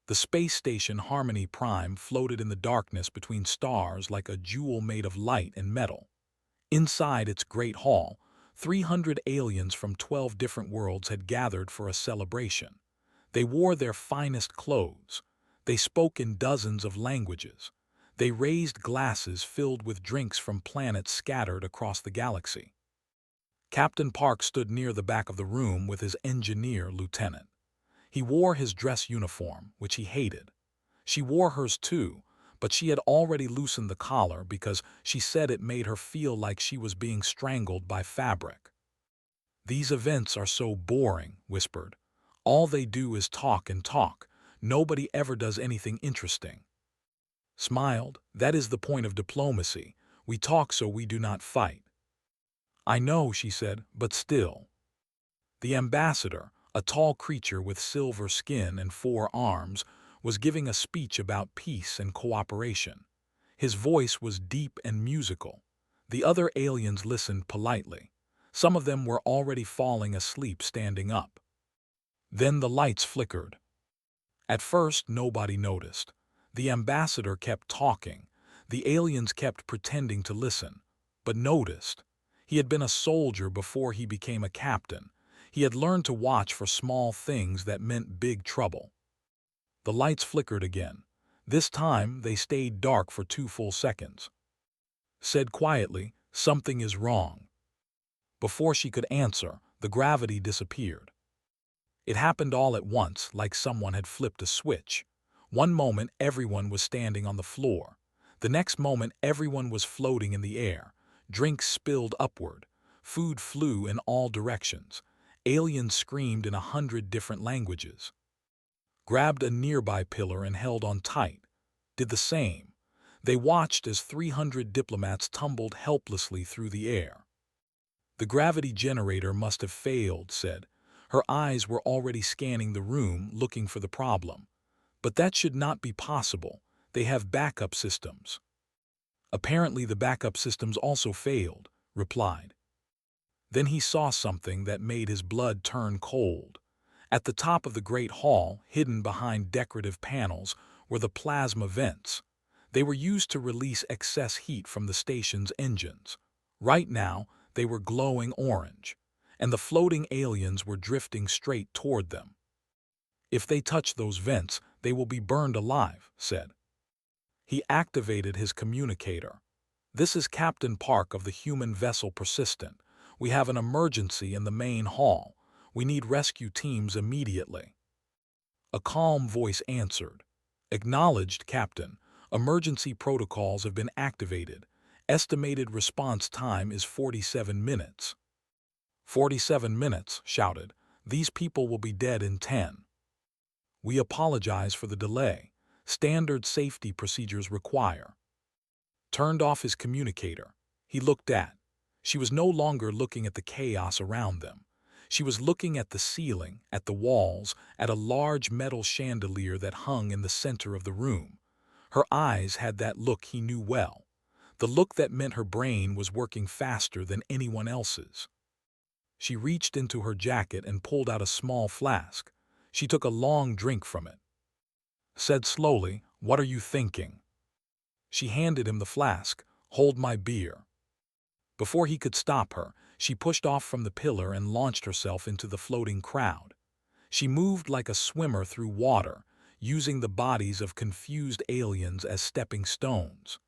The space station Harmony Prime floated in the darkness between stars like a jewel made of light and metal. Inside its great hall, 300 aliens from 12 different worlds had gathered for a celebration. They wore their finest clothes. They spoke in dozens of languages. They raised glasses filled with drinks from planets scattered across the galaxy. Captain Park stood near the back of the room with his engineer lieutenant. He wore his dress uniform, which he hated. She wore hers too, but she had already loosened the collar because she said it made her feel like she was being strangled by fabric. "These events are so boring," whispered. "All they do is talk and talk. Nobody ever does anything interesting." Smiled. "That is the point of diplomacy. We talk so we do not fight." "I know," she said, "but still." The ambassador, a tall creature with silver skin and 4 arms, was giving a speech about peace and cooperation. His voice was deep and musical. The other aliens listened politely. Some of them were already falling asleep standing up. Then the lights flickered. At first, nobody noticed. The ambassador kept talking. The aliens kept pretending to listen, but noticed. He had been a soldier before he became a captain. He had learned to watch for small things that meant big trouble. The lights flickered again. This time, they stayed dark for 2 full seconds. Said quietly, "Something is wrong." Before she could answer, the gravity disappeared. It happened all at once, like someone had flipped a switch. One moment, everyone was standing on the floor. The next moment, everyone was floating in the air. Drinks spilled upward. Food flew in all directions. Aliens screamed in 100 different languages. Grabbed a nearby pillar and held on tight. Did the same. They watched as 300 diplomats tumbled helplessly through the air. "The gravity generator must have failed," said. Her eyes were already scanning the room, looking for the problem. "But that should not be possible. They have backup systems." "Apparently the backup systems also failed," replied. Then he saw something that made his blood turn cold. At the top of the great hall, hidden behind decorative panels, were the plasma vents. They were used to release excess heat from the station's engines. Right now, they were glowing orange, and the floating aliens were drifting straight toward them. "If they touch those vents, they will be burned alive," said. He activated his communicator. "This is Captain Park of the human vessel Persistent. We have an emergency in the main hall. We need rescue teams immediately." A calm voice answered. "Acknowledged, Captain. Emergency protocols have been activated. Estimated response time is 47 minutes. 47 minutes, shouted. "These people will be dead in 10. We apologize for the delay. Standard safety procedures require." Turned off his communicator. He looked at. She was no longer looking at the chaos around them. She was looking at the ceiling, at the walls, at a large metal chandelier that hung in the center of the room. Her eyes had that look he knew well. The look that meant her brain was working faster than anyone else's. She reached into her jacket and pulled out a small flask. She took a long drink from it. Said slowly, "What are you thinking?" She handed him the flask. "Hold my beer." Before he could stop her, she pushed off from the pillar and launched herself into the floating crowd. She moved like a swimmer through water, using the bodies of confused aliens as stepping stones.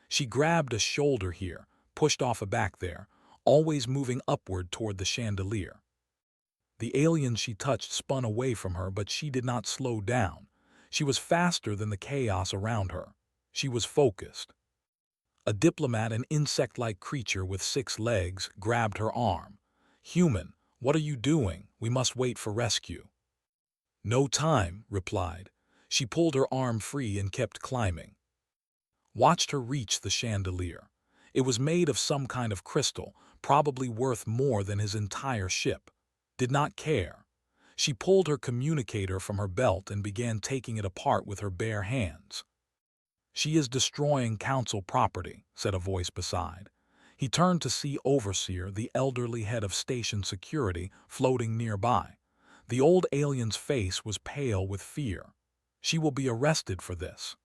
She grabbed a shoulder here, pushed off a back there, always moving upward toward the chandelier. The aliens she touched spun away from her, but she did not slow down. She was faster than the chaos around her. She was focused. A diplomat, an insect-like creature with 6 legs, grabbed her arm. "Human, what are you doing? We must wait for rescue." "No time," replied. She pulled her arm free and kept climbing. Watched her reach the chandelier. It was made of some kind of crystal, probably worth more than his entire ship. Did not care. She pulled her communicator from her belt and began taking it apart with her bare hands. "She is destroying council property," said a voice beside. He turned to see Overseer, the elderly head of station security, floating nearby. The old alien's face was pale with fear. She will be arrested for this.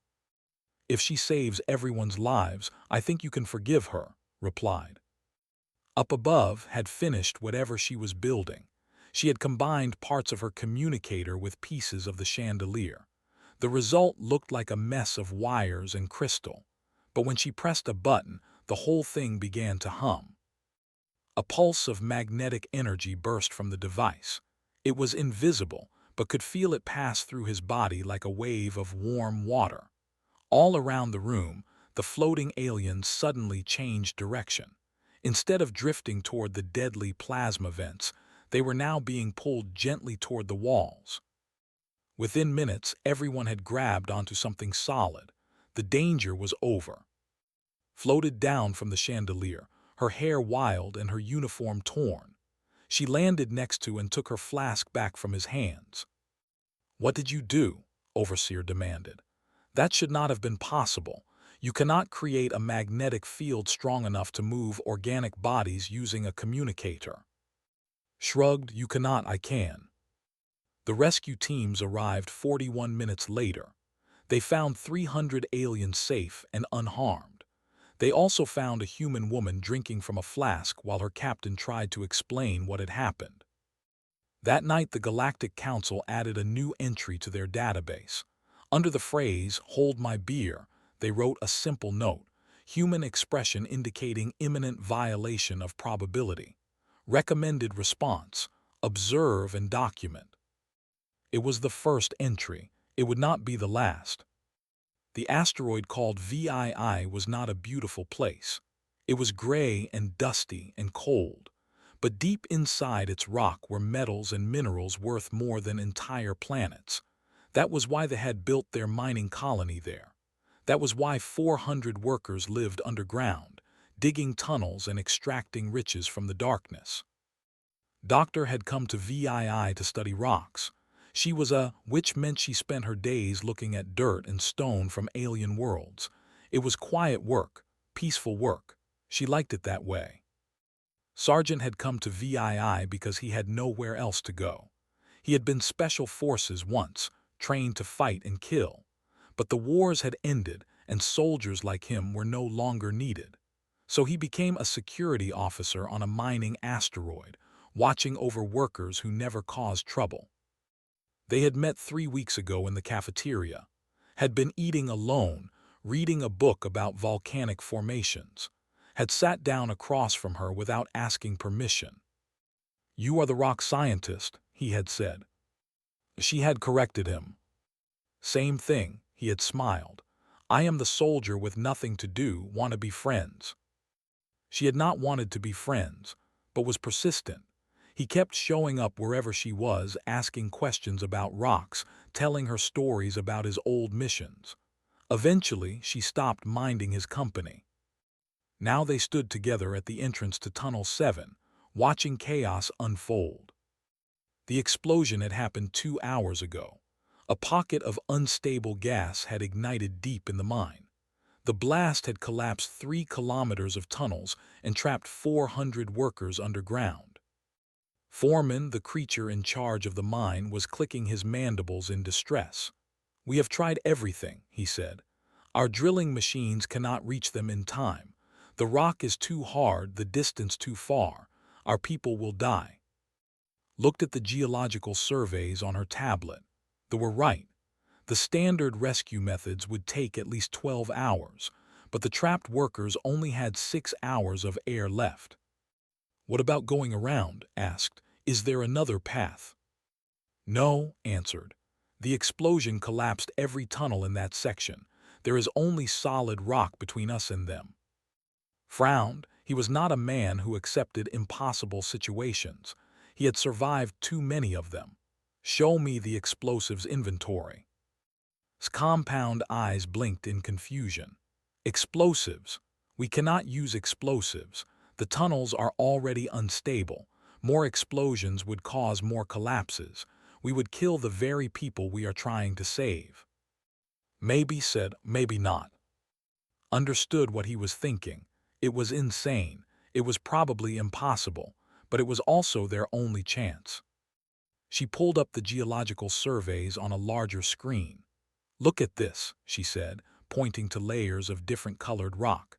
If she saves everyone's lives, I think you can forgive her, replied. Up above had finished whatever she was building. She had combined parts of her communicator with pieces of the chandelier. The result looked like a mess of wires and crystal, but when she pressed a button, the whole thing began to hum. A pulse of magnetic energy burst from the device. It was invisible, but could feel it pass through his body like a wave of warm water. All around the room, the floating aliens suddenly changed direction. Instead of drifting toward the deadly plasma vents, they were now being pulled gently toward the walls. Within minutes, everyone had grabbed onto something solid. The danger was over. Floated down from the chandelier, her hair wild and her uniform torn. She landed next to and took her flask back from his hands. "What did you do?" Overseer demanded. "That should not have been possible. You cannot create a magnetic field strong enough to move organic bodies using a communicator." Shrugged, "You cannot, I can." The rescue teams arrived 41 minutes later. They found 300 aliens safe and unharmed. They also found a human woman drinking from a flask while her captain tried to explain what had happened. That night, the Galactic Council added a new entry to their database. Under the phrase, "Hold my beer," they wrote a simple note, human expression indicating imminent violation of probability. Recommended response, observe and document. It was the first entry. It would not be the last. The asteroid called VII was not a beautiful place. It was gray and dusty and cold. But deep inside its rock were metals and minerals worth more than entire planets. That was why they had built their mining colony there. That was why 400 workers lived underground, digging tunnels and extracting riches from the darkness. Doctor had come to VII to study rocks. She was a which meant she spent her days looking at dirt and stone from alien worlds. It was quiet work, peaceful work. She liked it that way. Sergeant had come to VII because he had nowhere else to go. He had been special forces once, trained to fight and kill. But the wars had ended and soldiers like him were no longer needed. So he became a security officer on a mining asteroid, watching over workers who never caused trouble. They had met 3 weeks ago in the cafeteria, had been eating alone, reading a book about volcanic formations, had sat down across from her without asking permission. "You are the rock scientist," he had said. She had corrected him. "Same thing," he had smiled. "I am the soldier with nothing to do, want to be friends." She had not wanted to be friends, but was persistent. He kept showing up wherever she was, asking questions about rocks, telling her stories about his old missions. Eventually, she stopped minding his company. Now they stood together at the entrance to Tunnel 7, watching chaos unfold. The explosion had happened 2 hours ago. A pocket of unstable gas had ignited deep in the mine. The blast had collapsed 3 kilometers of tunnels and trapped 400 workers underground. Foreman, the creature in charge of the mine, was clicking his mandibles in distress. "We have tried everything," he said. "Our drilling machines cannot reach them in time. The rock is too hard, the distance too far. Our people will die." Looked at the geological surveys on her tablet. They were right. The standard rescue methods would take at least 12 hours, but the trapped workers only had 6 hours of air left. "What about going around?" asked. "Is there another path?" "No," answered. "The explosion collapsed every tunnel in that section. There is only solid rock between us and them." Frowned. He was not a man who accepted impossible situations. He had survived too many of them. "Show me the explosives inventory." His compound eyes blinked in confusion. "Explosives? We cannot use explosives. The tunnels are already unstable. More explosions would cause more collapses. We would kill the very people we are trying to save." Maybe said, maybe not. Understood what he was thinking. It was insane. It was probably impossible, but it was also their only chance. She pulled up the geological surveys on a larger screen. "Look at this," she said, pointing to layers of different colored rock.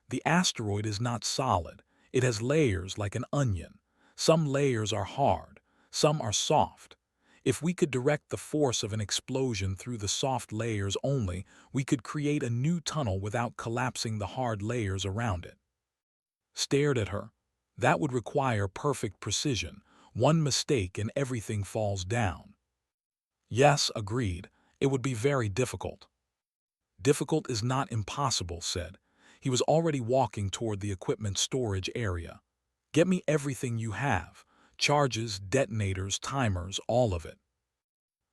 "The asteroid is not solid. It has layers like an onion. Some layers are hard, some are soft. If we could direct the force of an explosion through the soft layers only, we could create a new tunnel without collapsing the hard layers around it." Stared at her. That would require perfect precision. One mistake and everything falls down. "Yes," agreed. "It would be very difficult." "Difficult is not impossible," said. He was already walking toward the equipment storage area. "Get me everything you have. Charges, detonators, timers, all of it."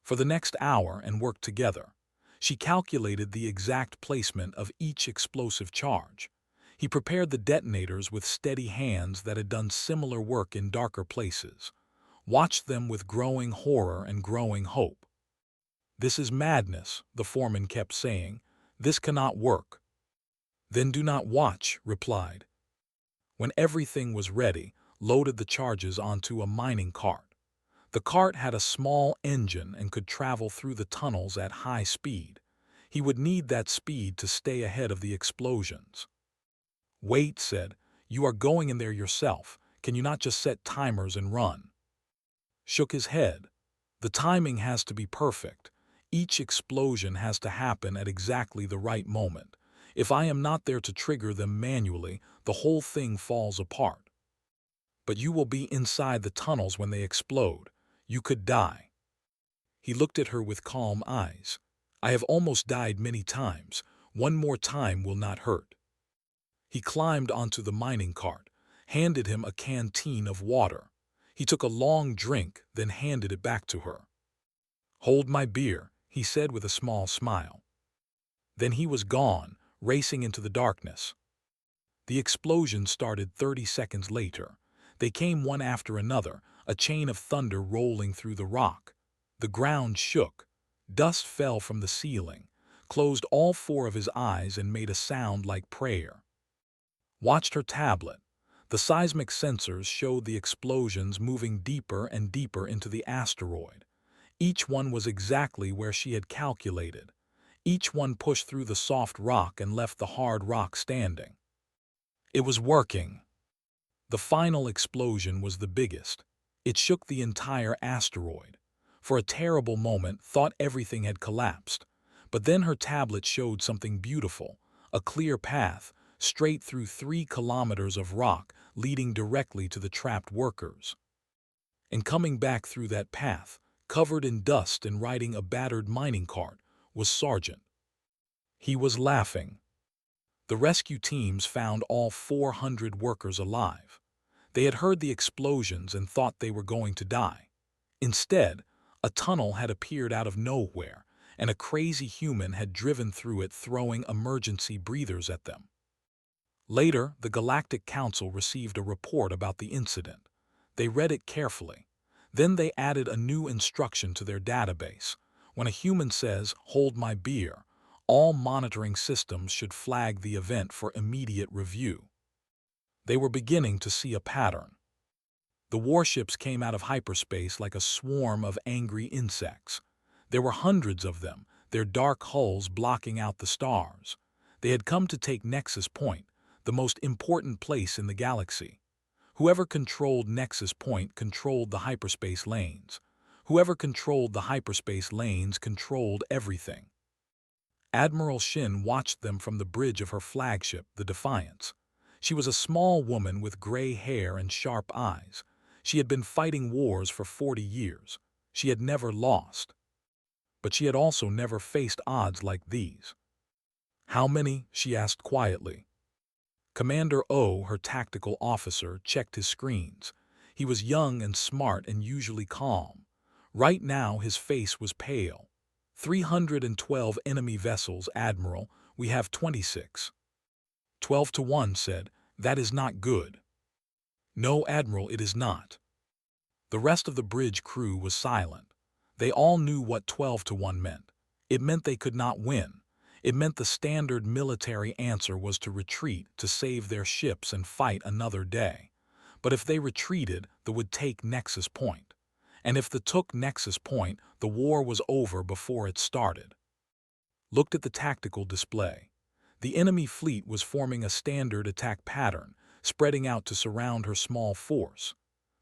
For the next hour and worked together. She calculated the exact placement of each explosive charge. He prepared the detonators with steady hands that had done similar work in darker places. Watched them with growing horror and growing hope. "This is madness," the foreman kept saying. "This cannot work." "Then do not watch," replied. When everything was ready, loaded the charges onto a mining cart. The cart had a small engine and could travel through the tunnels at high speed. He would need that speed to stay ahead of the explosions. "Wait," said. "You are going in there yourself. Can you not just set timers and run?" Shook his head. "The timing has to be perfect. Each explosion has to happen at exactly the right moment. If I am not there to trigger them manually, the whole thing falls apart." "But you will be inside the tunnels when they explode. You could die." He looked at her with calm eyes. "I have almost died many times. One more time will not hurt." He climbed onto the mining cart, handed him a canteen of water. He took a long drink, then handed it back to her. "Hold my beer," he said with a small smile. Then he was gone, racing into the darkness. The explosion started 30 seconds later. They came one after another, a chain of thunder rolling through the rock. The ground shook. Dust fell from the ceiling, closed all four of his eyes and made a sound like prayer. Watched her tablet. The seismic sensors showed the explosions moving deeper and deeper into the asteroid. Each one was exactly where she had calculated. Each one pushed through the soft rock and left the hard rock standing. It was working. The final explosion was the biggest. It shook the entire asteroid. For a terrible moment, thought everything had collapsed. But then her tablet showed something beautiful, a clear path, straight through 3 kilometers of rock leading directly to the trapped workers. And coming back through that path, covered in dust and riding a battered mining cart, was Sergeant. He was laughing. The rescue teams found all 400 workers alive. They had heard the explosions and thought they were going to die. Instead, a tunnel had appeared out of nowhere, and a crazy human had driven through it throwing emergency breathers at them. Later, the Galactic Council received a report about the incident. They read it carefully. Then they added a new instruction to their database. When a human says, "Hold my beer," all monitoring systems should flag the event for immediate review. They were beginning to see a pattern. The warships came out of hyperspace like a swarm of angry insects. There were hundreds of them, their dark hulls blocking out the stars. They had come to take Nexus Point, the most important place in the galaxy. Whoever controlled Nexus Point controlled the hyperspace lanes. Whoever controlled the hyperspace lanes controlled everything. Admiral Shin watched them from the bridge of her flagship, the Defiance. She was a small woman with gray hair and sharp eyes. She had been fighting wars for 40 years. She had never lost. But she had also never faced odds like these. "How many?" she asked quietly. Commander O, her tactical officer, checked his screens. He was young and smart and usually calm. Right now his face was pale. 312 enemy vessels, Admiral. We have 26. 12 to 1, said. That is not good. No, Admiral, it is not. The rest of the bridge crew was silent. They all knew what 12 to 1 meant. It meant they could not win. It meant the standard military answer was to retreat, to save their ships and fight another day. But if they retreated, they would take Nexus Point. And if they took Nexus Point, the war was over before it started. looked at the tactical display. The enemy fleet was forming a standard attack pattern, spreading out to surround her small force.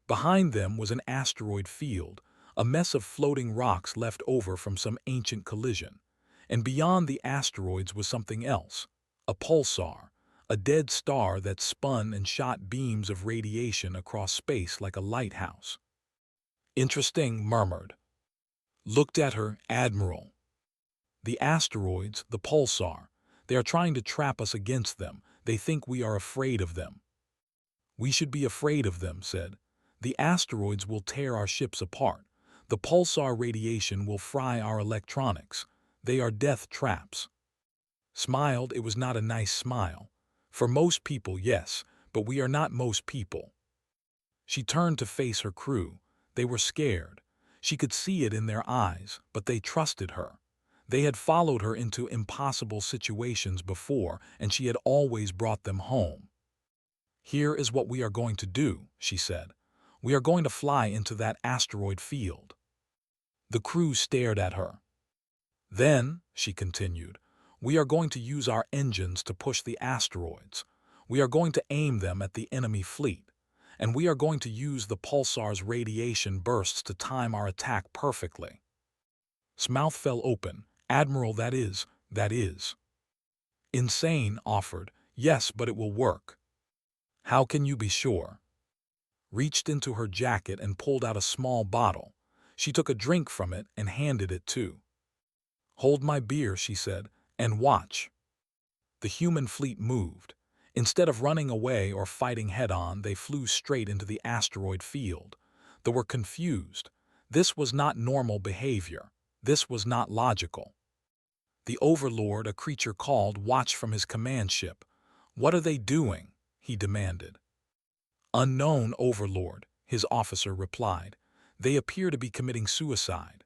Behind them was an asteroid field, a mess of floating rocks left over from some ancient collision. And beyond the asteroids was something else, a pulsar, a dead star that spun and shot beams of radiation across space like a lighthouse. Interesting, murmured. Looked at her, Admiral. The asteroids, the pulsar, they are trying to trap us against them. They think we are afraid of them. We should be afraid of them, said. The asteroids will tear our ships apart. The pulsar radiation will fry our electronics. They are death traps. Smiled, it was not a nice smile. For most people, yes, but we are not most people. She turned to face her crew. They were scared. She could see it in their eyes, but they trusted her. They had followed her into impossible situations before, and she had always brought them home. Here is what we are going to do, she said. We are going to fly into that asteroid field. The crew stared at her. Then, she continued, we are going to use our engines to push the asteroids. We are going to aim them at the enemy fleet. And we are going to use the pulsar's radiation bursts to time our attack perfectly. His mouth fell open. Admiral, that is. Insane, offered. Yes, but it will work. How can you be sure? Reached into her jacket and pulled out a small bottle. She took a drink from it and handed it to. Hold my beer, she said, and watch. The human fleet moved. Instead of running away or fighting head-on, they flew straight into the asteroid field. They were confused. This was not normal behavior. This was not logical. The Overlord, a creature called, watched from his command ship. What are they doing? He demanded. Unknown, Overlord, his officer replied. They appear to be committing suicide.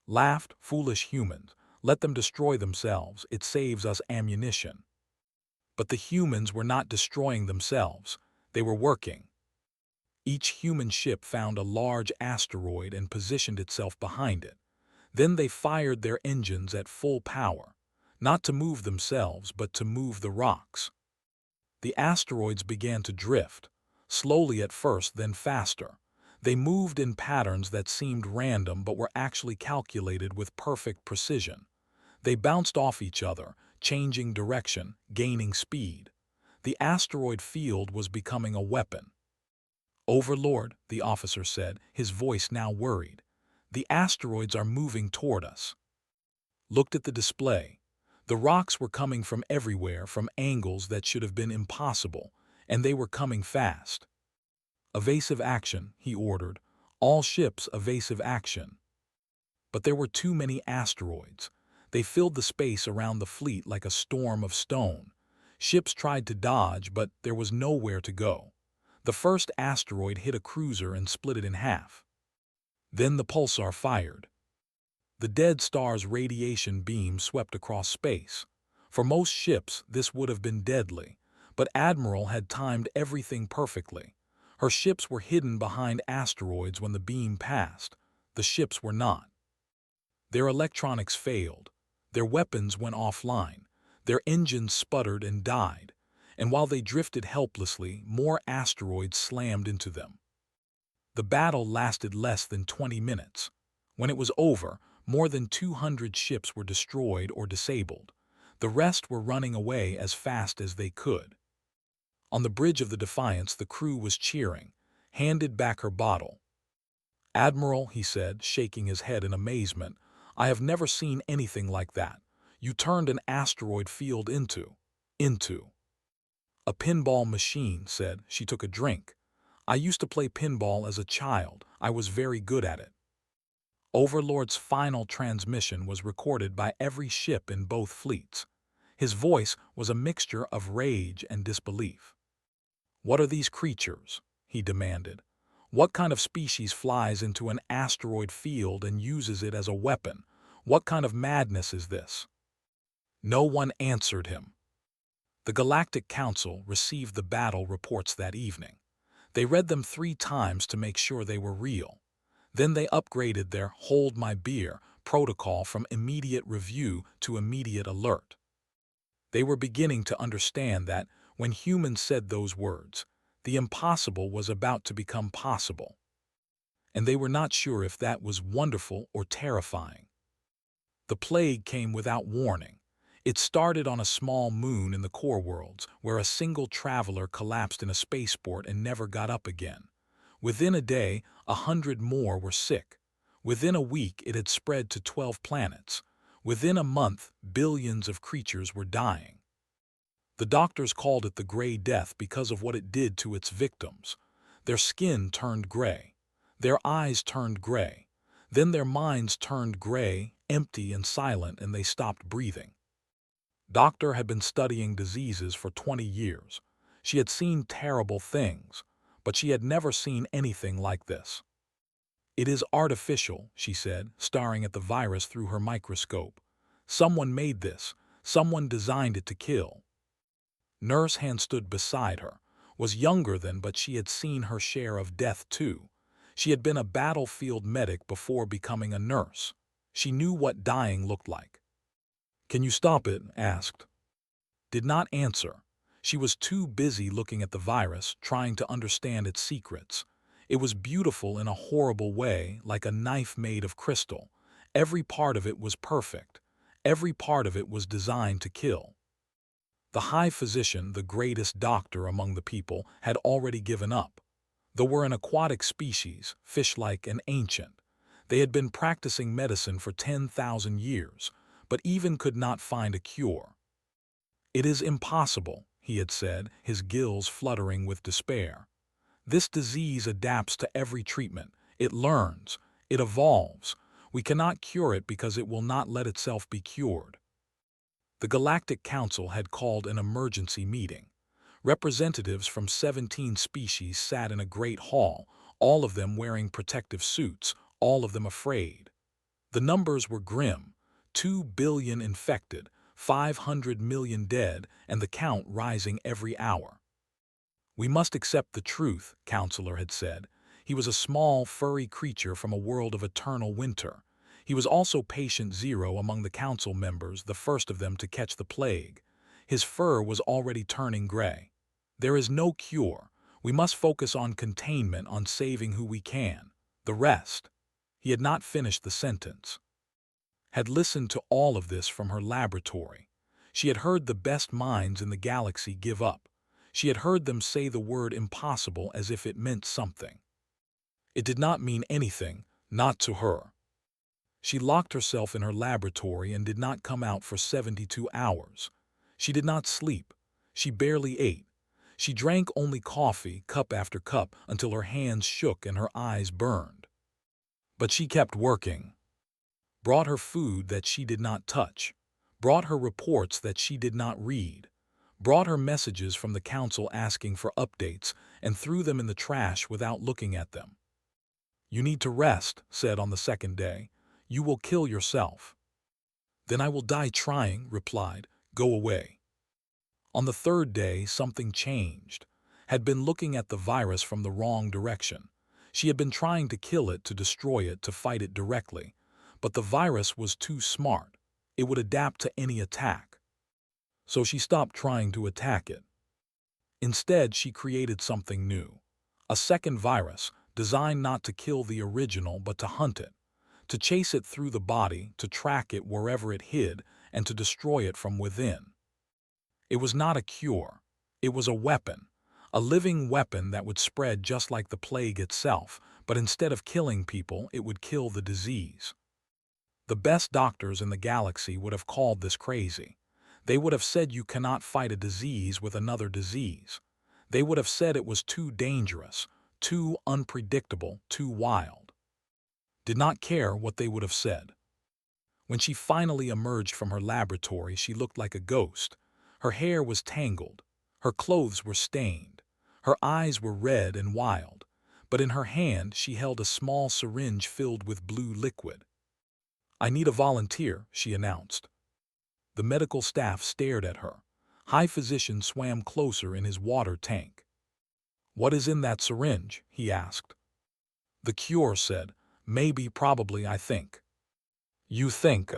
Laughed, foolish humans. Let them destroy themselves. It saves us ammunition. But the humans were not destroying themselves. They were working. Each human ship found a large asteroid and positioned itself behind it. Then they fired their engines at full power, not to move themselves, but to move the rocks. The asteroids began to drift, slowly at first, then faster. They moved in patterns that seemed random but were actually calculated with perfect precision. They bounced off each other, changing direction, gaining speed. The asteroid field was becoming a weapon. Overlord, the officer said, his voice now worried. The asteroids are moving toward us. Looked at the display. The rocks were coming from everywhere, from angles that should have been impossible, and they were coming fast. Evasive action, he ordered. All ships, evasive action. But there were too many asteroids. They filled the space around the fleet like a storm of stone. Ships tried to dodge, but there was nowhere to go. The first asteroid hit a cruiser and split it in half. Then the pulsar fired. The dead star's radiation beam swept across space. For most ships, this would have been deadly, but Admiral had timed everything perfectly. Her ships were hidden behind asteroids when the beam passed. The ships were not. Their electronics failed. Their weapons went offline. Their engines sputtered and died. And while they drifted helplessly, more asteroids slammed into them. The battle lasted less than 20 minutes. When it was over, more than 200 ships were destroyed or disabled. The rest were running away as fast as they could. On the bridge of the Defiance, the crew was cheering, handed back her bottle. Admiral, he said, shaking his head in amazement, I have never seen anything like that. You turned an asteroid field into. A pinball machine, said. She took a drink. I used to play pinball as a child. I was very good at it. Overlord's final transmission was recorded by every ship in both fleets. His voice was a mixture of rage and disbelief. What are these creatures? He demanded. What kind of species flies into an asteroid field and uses it as a weapon? What kind of madness is this? No one answered him. The Galactic Council received the battle reports that evening. They read them 3 times to make sure they were real. Then they upgraded their hold my beer protocol from immediate review to immediate alert. They were beginning to understand that, when humans said those words, the impossible was about to become possible. And they were not sure if that was wonderful or terrifying. The plague came without warning. It started on a small moon in the core worlds, where a single traveler collapsed in a spaceport and never got up again. Within a day, 100 more were sick. Within a week, it had spread to 12 planets. Within a month, billions of creatures were dying. The doctors called it the Gray Death because of what it did to its victims. Their skin turned gray. Their eyes turned gray. Then their minds turned gray, empty and silent, and they stopped breathing. Doctor had been studying diseases for 20 years. She had seen terrible things, but she had never seen anything like this. "It is artificial," she said, staring at the virus through her microscope. "Someone made this. Someone designed it to kill." Nurse Han stood beside her, was younger than, but she had seen her share of death too. She had been a battlefield medic before becoming a nurse. She knew what dying looked like. "Can you stop it?" asked. Did not answer. She was too busy looking at the virus, trying to understand its secrets. It was beautiful in a horrible way, like a knife made of crystal. Every part of it was perfect. Every part of it was designed to kill. The high physician, the greatest doctor among the people, had already given up. They were an aquatic species, fish-like and ancient. They had been practicing medicine for 10,000 years, but even could not find a cure. "It is impossible," he had said, his gills fluttering with despair. "This disease adapts to every treatment. It learns. It evolves. We cannot cure it because it will not let itself be cured." The Galactic Council had called an emergency meeting. Representatives from 17 species sat in a great hall, all of them wearing protective suits, all of them afraid. The numbers were grim: 2 billion infected, 500 million dead, and the count rising every hour. "We must accept the truth," Counselor had said. He was a small, furry creature from a world of eternal winter. He was also Patient Zero among the council members, the first of them to catch the plague. His fur was already turning gray. "There is no cure. We must focus on containment, on saving who we can. The rest—" He had not finished the sentence. Had listened to all of this from her laboratory. She had heard the best minds in the galaxy give up. She had heard them say the word impossible as if it meant something. It did not mean anything, not to her. She locked herself in her laboratory and did not come out for 72 hours. She did not sleep. She barely ate. She drank only coffee, cup after cup, until her hands shook and her eyes burned. But she kept working. Brought her food that she did not touch. Brought her reports that she did not read. Brought her messages from the council asking for updates and threw them in the trash without looking at them. "You need to rest," said on the second day. "You will kill yourself." "Then I will die trying," replied. "Go away." On the third day, something changed. Had been looking at the virus from the wrong direction. She had been trying to kill it, to destroy it, to fight it directly. But the virus was too smart. It would adapt to any attack. So she stopped trying to attack it. Instead, she created something new. A second virus, designed not to kill the original but to hunt it. To chase it through the body, to track it wherever it hid, and to destroy it from within. It was not a cure. It was a weapon. A living weapon that would spread just like the plague itself, but instead of killing people, it would kill the disease. The best doctors in the galaxy would have called this crazy. They would have said you cannot fight a disease with another disease. They would have said it was too dangerous, too unpredictable, too wild. Did not care what they would have said. When she finally emerged from her laboratory, she looked like a ghost. Her hair was tangled. Her clothes were stained. Her eyes were red and wild. But in her hand she held a small syringe filled with blue liquid. "I need a volunteer," she announced. The medical staff stared at her. High Physician swam closer in his water tank. "What is in that syringe?" he asked. The cure said, "Maybe, probably, I think." You think,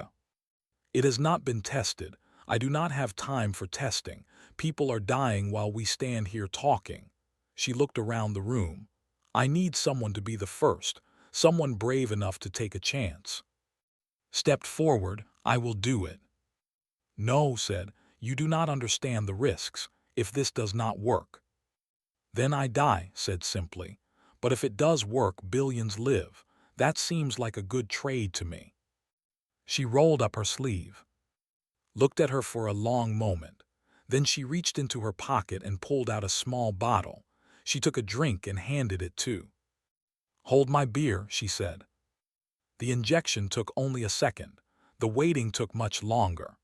it has not been tested. I do not have time for testing. People are dying while we stand here talking. She looked around the room. I need someone to be the first, someone brave enough to take a chance. Stepped forward, I will do it. No, said, you do not understand the risks, if this does not work. Then I die, said simply. But if it does work, billions live. That seems like a good trade to me. She rolled up her sleeve, looked at her for a long moment. Then she reached into her pocket and pulled out a small bottle. She took a drink and handed it to. Hold my beer, she said. The injection took only a second. The waiting took much longer.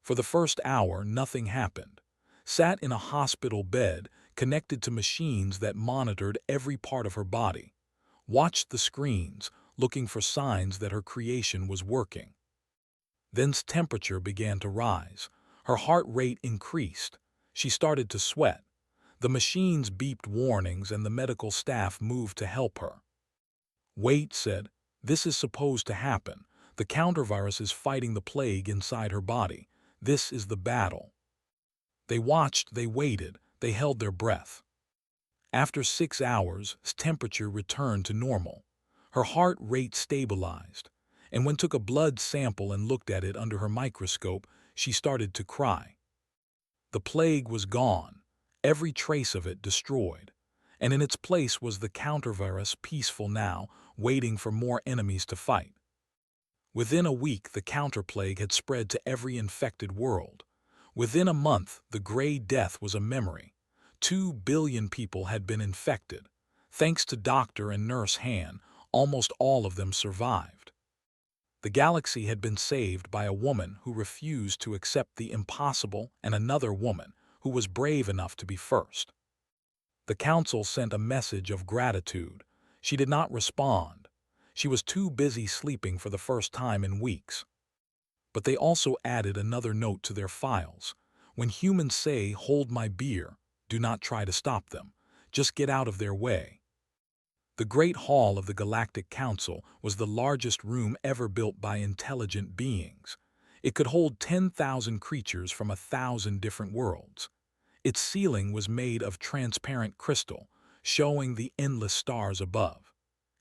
For the first hour, nothing happened. Sat in a hospital bed, connected to machines that monitored every part of her body. Watched the screens, looking for signs that her creation was working. Then's temperature began to rise. Her heart rate increased. She started to sweat. The machines beeped warnings and the medical staff moved to help her. Wait, said, this is supposed to happen. The countervirus is fighting the plague inside her body. This is the battle. They watched, they waited, they held their breath. After 6 hours, temperature returned to normal. Her heart rate stabilized, and when took a blood sample and looked at it under her microscope, she started to cry. The plague was gone, every trace of it destroyed, and in its place was the countervirus, peaceful now, waiting for more enemies to fight. Within a week, the counterplague had spread to every infected world. Within a month, the Gray Death was a memory. 2 billion people had been infected. Thanks to Doctor and Nurse Han, almost all of them survived. The galaxy had been saved by a woman who refused to accept the impossible and another woman who was brave enough to be first. The Council sent a message of gratitude. She did not respond. She was too busy sleeping for the first time in weeks. But they also added another note to their files. When humans say, hold my beer, do not try to stop them. Just get out of their way. The Great Hall of the Galactic Council was the largest room ever built by intelligent beings. It could hold 10,000 creatures from 1,000 different worlds. Its ceiling was made of transparent crystal, showing the endless stars above.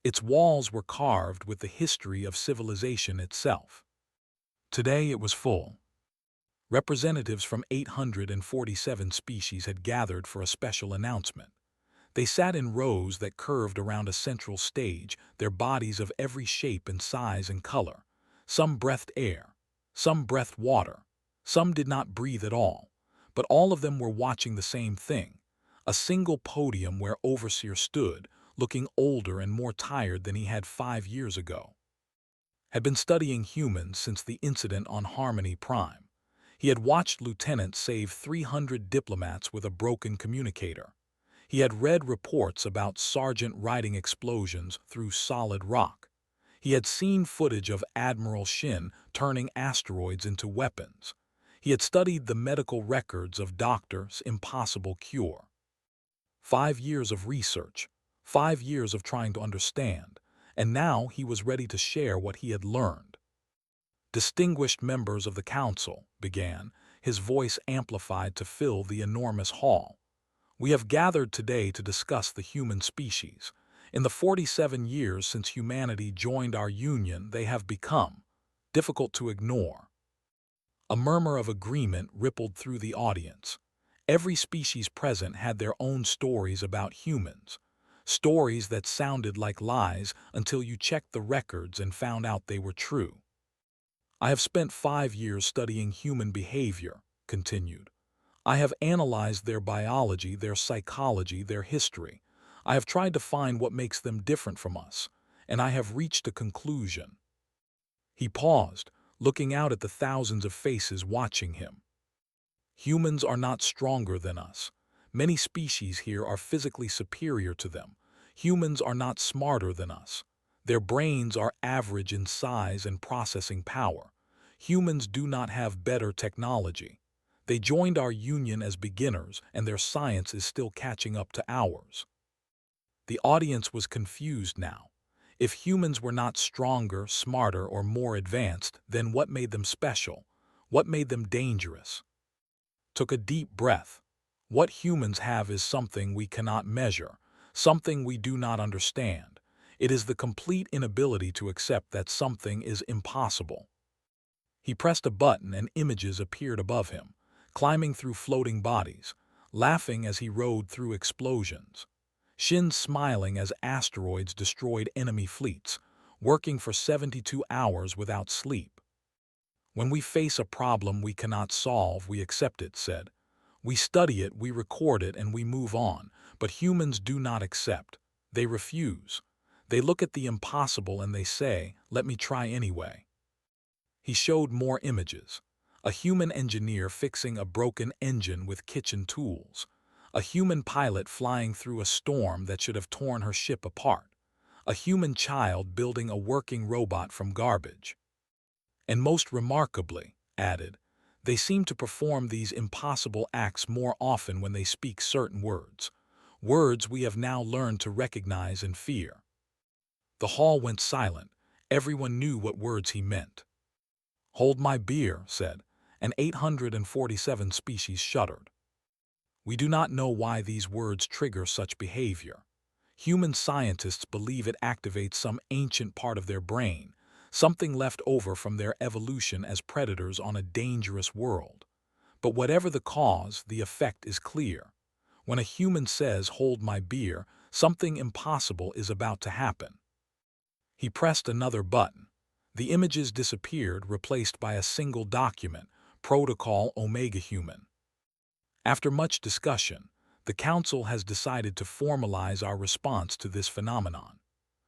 Its walls were carved with the history of civilization itself. Today it was full. Representatives from 847 species had gathered for a special announcement. They sat in rows that curved around a central stage, their bodies of every shape and size and color. Some breathed air, some breathed water, some did not breathe at all, but all of them were watching the same thing, a single podium where Overseer stood, looking older and more tired than he had 5 years ago. Had been studying humans since the incident on Harmony Prime. He had watched lieutenants save 300 diplomats with a broken communicator. He had read reports about Sergeant riding explosions through solid rock. He had seen footage of Admiral Shin turning asteroids into weapons. He had studied the medical records of Doctor's impossible cure. 5 years of research, 5 years of trying to understand, and now he was ready to share what he had learned. Distinguished members of the council, began, his voice amplified to fill the enormous hall. We have gathered today to discuss the human species. In the 47 years since humanity joined our union, they have become difficult to ignore. A murmur of agreement rippled through the audience. Every species present had their own stories about humans, stories that sounded like lies until you checked the records and found out they were true. I have spent 5 years studying human behavior, continued. I have analyzed their biology, their psychology, their history. I have tried to find what makes them different from us, and I have reached a conclusion. He paused, looking out at the thousands of faces watching him. Humans are not stronger than us. Many species here are physically superior to them. Humans are not smarter than us. Their brains are average in size and processing power. Humans do not have better technology. They joined our union as beginners, and their science is still catching up to ours. The audience was confused now. If humans were not stronger, smarter, or more advanced, then what made them special? What made them dangerous? Took a deep breath. What humans have is something we cannot measure, something we do not understand. It is the complete inability to accept that something is impossible. He pressed a button and images appeared above him, climbing through floating bodies, laughing as he rode through explosions. Shin smiling as asteroids destroyed enemy fleets, working for 72 hours without sleep. When we face a problem we cannot solve, we accept it, said. We study it, we record it, and we move on. But humans do not accept. They refuse. They look at the impossible and they say, let me try anyway. He showed more images. A human engineer fixing a broken engine with kitchen tools. A human pilot flying through a storm that should have torn her ship apart. A human child building a working robot from garbage. And most remarkably, added, they seem to perform these impossible acts more often when they speak certain words. Words we have now learned to recognize and fear. The hall went silent. Everyone knew what words he meant. Hold my beer, said, and 847 species shuddered. We do not know why these words trigger such behavior. Human scientists believe it activates some ancient part of their brain, something left over from their evolution as predators on a dangerous world. But whatever the cause, the effect is clear. When a human says, hold my beer, something impossible is about to happen. He pressed another button. The images disappeared, replaced by a single document, Protocol Omega Human. After much discussion, the Council has decided to formalize our response to this phenomenon.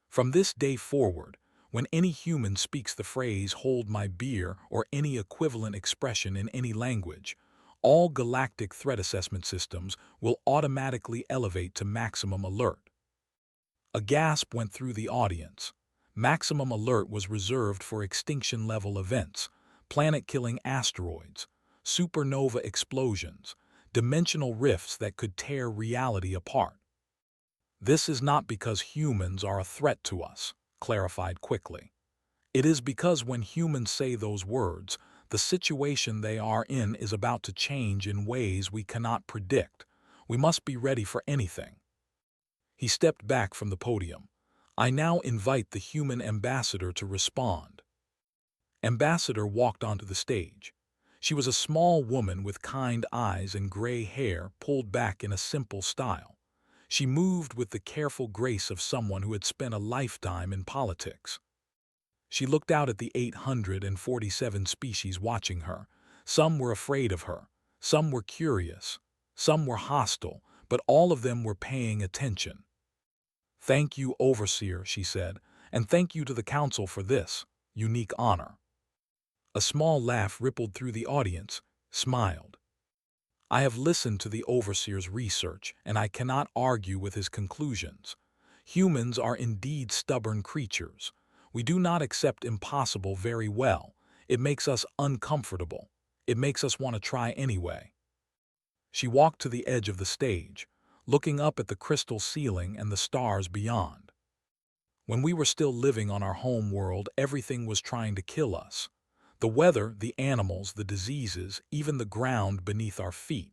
From this day forward, when any human speaks the phrase, hold my beer, or any equivalent expression in any language, all galactic threat assessment systems will automatically elevate to maximum alert. A gasp went through the audience. Maximum alert was reserved for extinction-level events, planet-killing asteroids, supernova explosions, dimensional rifts that could tear reality apart. This is not because humans are a threat to us, clarified quickly. It is because when humans say those words, the situation they are in is about to change in ways we cannot predict. We must be ready for anything. He stepped back from the podium. I now invite the human ambassador to respond. Ambassador walked onto the stage. She was a small woman with kind eyes and gray hair pulled back in a simple style. She moved with the careful grace of someone who had spent a lifetime in politics. She looked out at the 847 species watching her. Some were afraid of her, some were curious, some were hostile, but all of them were paying attention. Thank you, Overseer, she said, and thank you to the Council for this unique honor. A small laugh rippled through the audience, smiled. I have listened to the Overseer's research, and I cannot argue with his conclusions. Humans are indeed stubborn creatures. We do not accept impossible very well. It makes us uncomfortable. It makes us want to try anyway. She walked to the edge of the stage, looking up at the crystal ceiling and the stars beyond. When we were still living on our home world, everything was trying to kill us. The weather, the animals, the diseases, even the ground beneath our feet.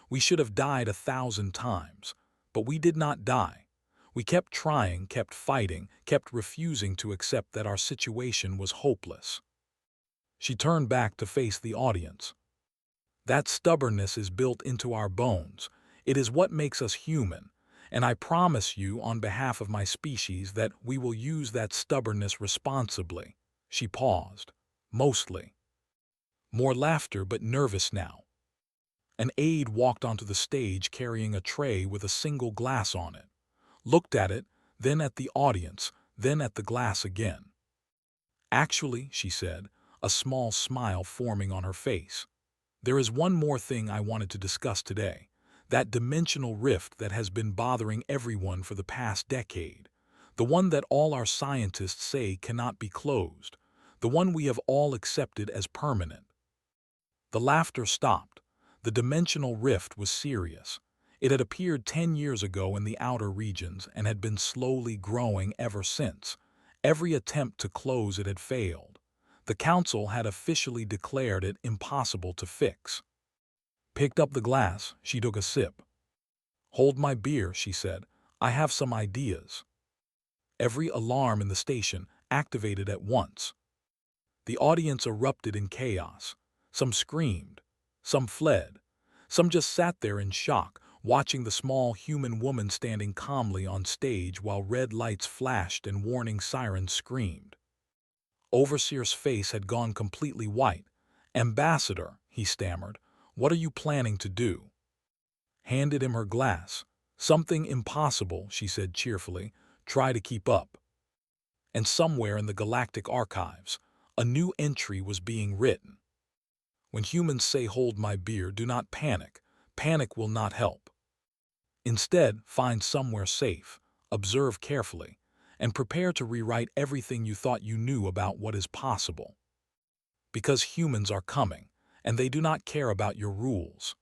We should have died 1,000 times, but we did not die. We kept trying, kept fighting, kept refusing to accept that our situation was hopeless. She turned back to face the audience. That stubbornness is built into our bones. It is what makes us human, and I promise you on behalf of my species that we will use that stubbornness responsibly. She paused. Mostly. More laughter, but nervous now. An aide walked onto the stage carrying a tray with a single glass on it. Looked at it, then at the audience, then at the glass again. Actually, she said, a small smile forming on her face, there is one more thing I wanted to discuss today. That dimensional rift that has been bothering everyone for the past decade. The one that all our scientists say cannot be closed. The one we have all accepted as permanent. The laughter stopped. The dimensional rift was serious. It had appeared 10 years ago in the outer regions and had been slowly growing ever since. Every attempt to close it had failed. The council had officially declared it impossible to fix. Picked up the glass, she took a sip. "Hold my beer," she said. "I have some ideas." Every alarm in the station activated at once. The audience erupted in chaos. Some screamed, some fled, some just sat there in shock, watching the small human woman standing calmly on stage while red lights flashed and warning sirens screamed. Overseer's face had gone completely white. "Ambassador," he stammered, "what are you planning to do?" Handed him her glass. "Something impossible," she said cheerfully. "Try to keep up." And somewhere in the galactic archives, a new entry was being written. When humans say "hold my beer," do not panic. Panic will not help. Instead, find somewhere safe, observe carefully, and prepare to rewrite everything you thought you knew about what is possible. Because humans are coming, and they do not care about your rules.